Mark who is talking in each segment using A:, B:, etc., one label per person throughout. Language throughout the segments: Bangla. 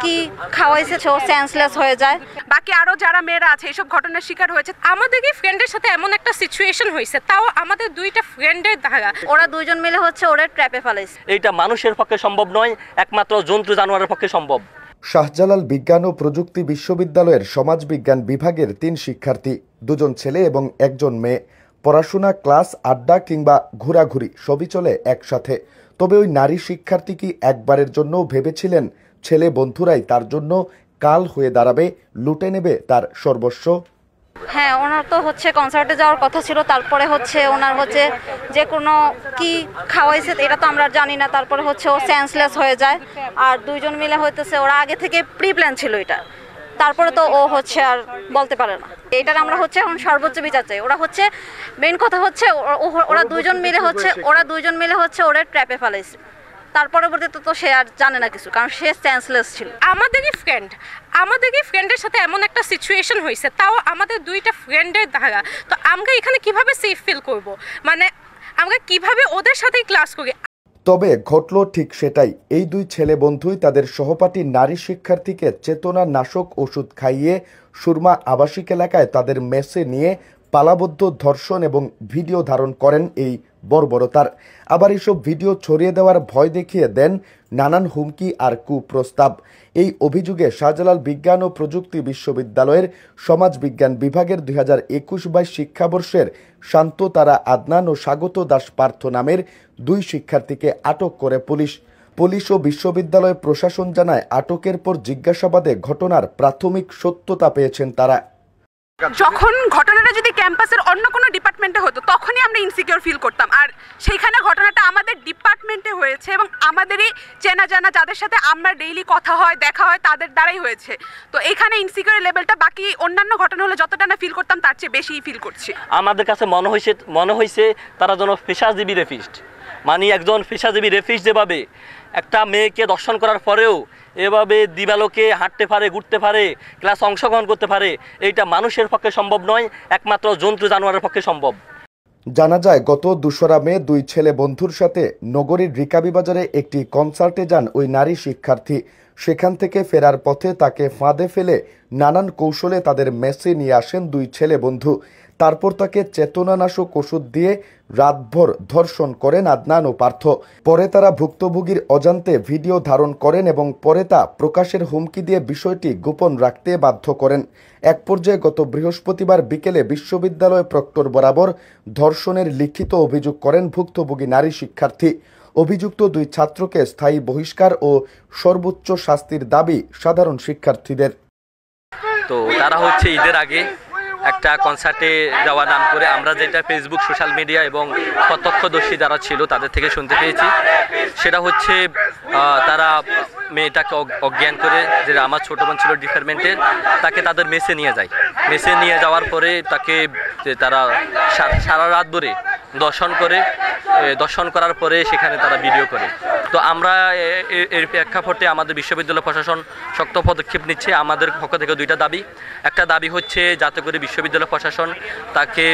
A: কি খাওয়াইছে ও সেন্সলেস হয়ে যায়।
B: বাকি আরো যারা মেয়েরা আছে এসব ঘটনার শিকার হয়েছে, আমাদের কি ফ্রেন্ডের সাথে এমন একটা সিচুয়েশন হয়েছে, তাও আমাদের দুইটা ফ্রেন্ডের ধারা,
A: ওরা দুইজন মিলে ওরা ট্র্যাপে ফেলাইছে।
C: এইটা মানুষের পক্ষে সম্ভব নয়, একমাত্র জন্তু জানোয়ারের পক্ষে সম্ভব।
D: শাহজালাল বিজ্ঞান ও প্রযুক্তি বিশ্ববিদ্যালয়ের সমাজবিজ্ঞান বিভাগের 3 শিক্ষার্থী, 2জন ছেলে এবং 1জন মেয়ে। পড়াশোনা, ক্লাস, আড্ডা কিংবা ঘোরাঘুরি সবই চলে একসাথে। তবে ওই নারী শিক্ষার্থী কি একবারের জন্যও ভেবেছিলেন ছেলে বন্ধুরাই তার জন্য কাল হয়ে দাঁড়াবে, লুটে নেবে তার সর্বস্ব?
A: হ্যাঁ, ওনার তো কনসার্টে যাওয়ার কথা ছিল, তারপরে ওনার যে কোনো কি খাওয়াইছে এটা তো আমরা জানি না, তারপরে ও সেন্সলেস হয়ে যায়। আর দুইজন মিলে ওরা আগে থেকে প্রি প্ল্যান ছিল এটা, তারপরে তো ও আর বলতে পারে না। এটার আমরা এখন সর্বোচ্চ বিচার চাই। ওরা মেইন কথা ওরা দুইজন মিলে ওরা ট্র্যাপে ফেলাইছে। তার পরবর্তীতে তো সে আর জানে না কিছু, কারণ সে সেন্সলেস ছিল।
B: আমাদেরই ফ্রেন্ডের সাথে এমন একটা সিচুয়েশন হয়েছে, তাও আমাদের দুইটা ফ্রেন্ডের ধারা। তো আমরা এখানে কিভাবে সেফ ফিল করব, মানে আমরা কিভাবে ওদের সাথেই ক্লাস করি?
D: তবে ঘটল ঠিক সেটাই। এই 2 ছেলে বন্ধুই তাদের সহপাঠী নারী শিক্ষার্থীকে চেতনা নাশক ওষুধ খাইয়ে সুরমা আবাসিক এলাকায় তাদের মেসে নিয়ে পালাবদ্ধ ধর্ষণ এবং ভিডিও ধারণ করেন এই বর্বরতার। আবার এইসব ভিডিও ছড়িয়ে দেওয়ার ভয় দেখিয়ে দেন নানান হুমকি আর কুপ্রস্তাব। এই অভিযোগে শাহজালাল বিজ্ঞান ও প্রযুক্তি বিশ্ববিদ্যালয়ের সমাজবিজ্ঞান বিভাগের 2021-22 শিক্ষাবর্ষের শান্ত তারা আদনান ও স্বাগত দাস পার্থ নামের 2 শিক্ষার্থীকে আটক করে পুলিশ ও বিশ্ববিদ্যালয় প্রশাসন জানায়, আটকের পর জিজ্ঞাসাবাদে ঘটনার প্রাথমিক সত্যতা পেয়েছেন তারা।
B: যখন ঘটনাটা যদি ক্যাম্পাসের অন্য কোনো ডিপার্টমেন্টে হতো তখনই আমরা ইনসিকিউর ফিল করতাম, আর সেইখানে ঘটনাটা আমাদের ডিপার্টমেন্টে হয়েছে এবং আমাদেরই চেনা জানা যাদের সাথে আমরা ডেইলি কথা হয় দেখা হয় তাদের দ্বারাই হয়েছে। তো এখানে ইনসিকিউর লেভেলটা বাকি অন্যান্য ঘটনা হলে যতটা না ফিল করতাম তার চেয়ে বেশি ফিল করছি।
C: আমাদের কাছে মনে হয়েছে তারা যেন পেশাজীবী রেপিস্ট, মানে একজন পেশাজীবী রেপিস্ট যেভাবে একটা মেয়েকে দর্শন করার পরেও এভাবে দিবালোকে হাঁটতে পারে, ঘুরতে পারে, ক্লাস অংশগ্রহণ করতে পারে, এইটা মানুষের পক্ষে সম্ভব নয়, একমাত্র জন্তু জানোয়ারের পক্ষে সম্ভব।
D: জানা যায়, গত 2রা মে 2 ছেলে বন্ধুর সাথে নগরীর রিকাবি বাজারে একটি কনসার্টে যান ওই নারী শিক্ষার্থী। সেখান থেকে ফেরার পথে তাকে ফাঁদে ফেলে নানান কৌশলে তাদের মেসে নিয়ে আসেন 2 ছেলে বন্ধু। তারপর তাকে চেতনানাশক ওষুধ দিয়ে রাতভর ধর্ষণ করেন আদনান ও পার্থ। পরে তারা ভুক্তভোগীর অজান্তে ভিডিও ধারণ করেন এবং পরে তা প্রকাশের হুমকি দিয়ে বিষয়টি গোপন রাখতে বাধ্য করেন। এক পর্যায়ে গত বৃহস্পতিবার বিকেলে বিশ্ববিদ্যালয় প্রক্টর বরাবর ধর্ষণের লিখিত অভিযোগ করেন ভুক্তভোগী নারী শিক্ষার্থী। অভিযুক্ত 2 ছাত্রকে স্থায়ী বহিষ্কার ও সর্বোচ্চ শাস্তির দাবি সাধারণ শিক্ষার্থীদের।
C: তো তারা ঈদের আগে একটা কনসার্টে যাওয়া নাম করে আমরা যেটা ফেসবুক, সোশ্যাল মিডিয়া এবং প্রত্যক্ষদর্শী যারা ছিল তাদের থেকে শুনতে পেয়েছি, সেটা তারা মেয়েটাকে অজ্ঞান করে, যে আমার ছোট বোন ছিল ডিপার্টমেন্টের, তাকে তাদের মেসে নিয়ে যায়। মেসে নিয়ে যাওয়ার পরে তাকে তারা সারা রাত ধরে দর্শন করার পরে সেখানে তারা ভিডিও করে। তো আমরা এর প্রেক্ষাপটে আমাদের বিশ্ববিদ্যালয় প্রশাসন শক্ত পদক্ষেপ নিচ্ছে। আমাদের পক্ষ থেকে 2টা দাবি। একটা দাবি যাতে করে বিশ্ববিদ্যালয় প্রশাসন তাকে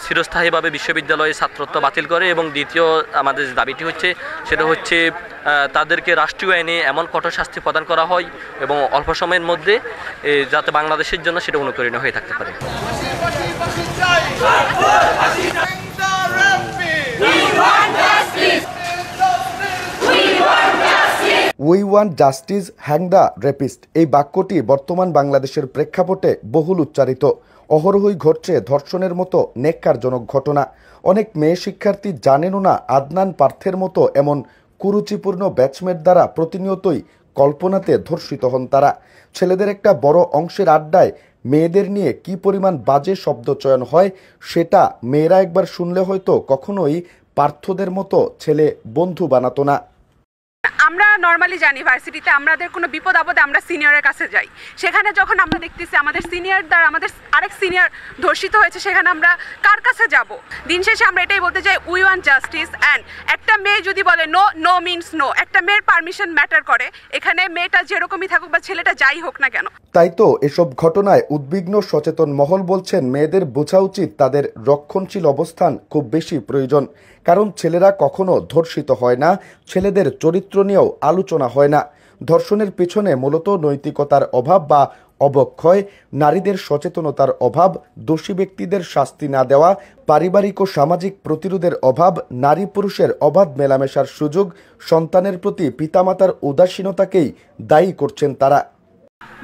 C: চিরস্থায়ীভাবে বিশ্ববিদ্যালয়ে ছাত্রত্ব বাতিল করে, এবং দ্বিতীয় আমাদের যে দাবিটি সেটা তাদেরকে রাষ্ট্রীয় আইনে এমন কঠোর শাস্তি প্রদান করা হয় এবং অল্প সময়ের মধ্যে যাতে বাংলাদেশের জন্য সেটা অনুকরণীয় হয়ে থাকতে পারে।
D: We want justice, hang the rapist, এই বাক্যটি বর্তমান বাংলাদেশের প্রেক্ষাপটে বহুল উচ্চারিত। অহরহই ঘটছে ধর্ষণের মতো নেক্কারজনক ঘটনা। অনেক মেয়ে শিক্ষার্থী জানেনও না আদনান, পার্থের মতো এমন কুরুচিপূর্ণ ব্যাচমেট দ্বারা প্রতিনিয়তই কল্পনাতে ধর্ষিত হন তারা। ছেলেদের একটা বড় অংশের আড্ডায় মেয়েদের নিয়ে কি পরিমাণ বাজে শব্দ চয়ন হয় সেটা মেয়েরা একবার শুনলে হয়তো কখনোই পার্থদের মতো ছেলে বন্ধু বানাতো না।
B: আমরা নরমালি জানি ভার্সিটিতে আমাদের কোনো বিপদ আপদে আমরা সিনিয়রের কাছে যাই। সেখানে যখন আমরা দেখতেছি আমাদের সিনিয়র দ্বারা আমাদের আরেক সিনিয়র ধর্ষিত হয়েছে, সেখানে আমরা কার কাছে যাব? দিন শেষে আমরা এটাই বলতে চাই, উই ওয়ান্ট জাস্টিস। অ্যান্ড একটা মেয়ে যদি বলে নো, নো মিনস নো। একটা মেয়ের পারমিশন ম্যাটার করে। এখানে মেয়েটা যেরকমই থাকুক বা ছেলেটা যাই হোক না কেন।
D: তাই তো এসব ঘটনায় উদ্বিগ্ন সচেতন মহল বলছেন, মেয়েদের বোঝা উচিত তাদের রক্ষণশীল অবস্থান খুব বেশি প্রয়োজন। কারণ ছেলেরা কখনো ধর্ষিত হয় না, ছেলেদের চরিত্র নিয়েও আলোচনা হয় না। ধর্ষণের পেছনে মূলত নৈতিকতার অভাব বা অবক্ষয়, নারীদের সচেতনতার অভাব, দোষী ব্যক্তিদের শাস্তি না দেওয়া, পারিবারিক ও সামাজিক প্রতিরোধের অভাব, নারী পুরুষের অবাধ মেলামেশার সুযোগ, সন্তানের প্রতি পিতামাতার উদাসীনতাকেই দায়ী করছেন তারা।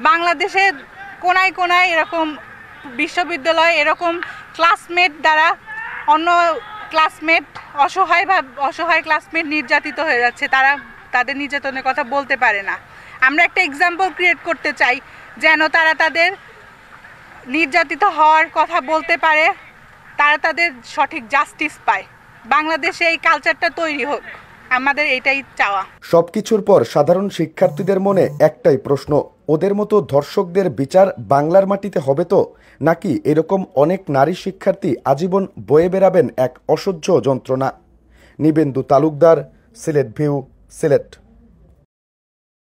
E: বাংলাদেশে কোনায় কোনায় এরকম বিশ্ববিদ্যালয় এরকম ক্লাসমেট দ্বারা অন্য ক্লাসমেট অসহায় ক্লাসমেট নির্যাতিত হয়ে যাচ্ছে, তারা তাদের নির্যাতনের কথা বলতে পারে না। আমরা একটা এক্সাম্পল ক্রিয়েট করতে চাই যেন তারা তাদের নির্যাতিত হওয়ার কথা বলতে পারে, তারা তাদের সঠিক জাস্টিস পায়। বাংলাদেশে এই কালচারটা তৈরি হোক, আমাদের এটাই চাওয়া।
D: সবকিছুর পর সাধারণ শিক্ষার্থীদের মনে একটাই প্রশ্ন, ওদের মতো ধর্ষকদের বিচার বাংলার মাটিতে হবে তো, নাকি এরকম অনেক নারী শিক্ষার্থী আজীবন বয়ে বেড়াবেন এক অসহ্য যন্ত্রণা? নিবেন্দু তালুকদার, সিলেট ভিউ, সিলেট।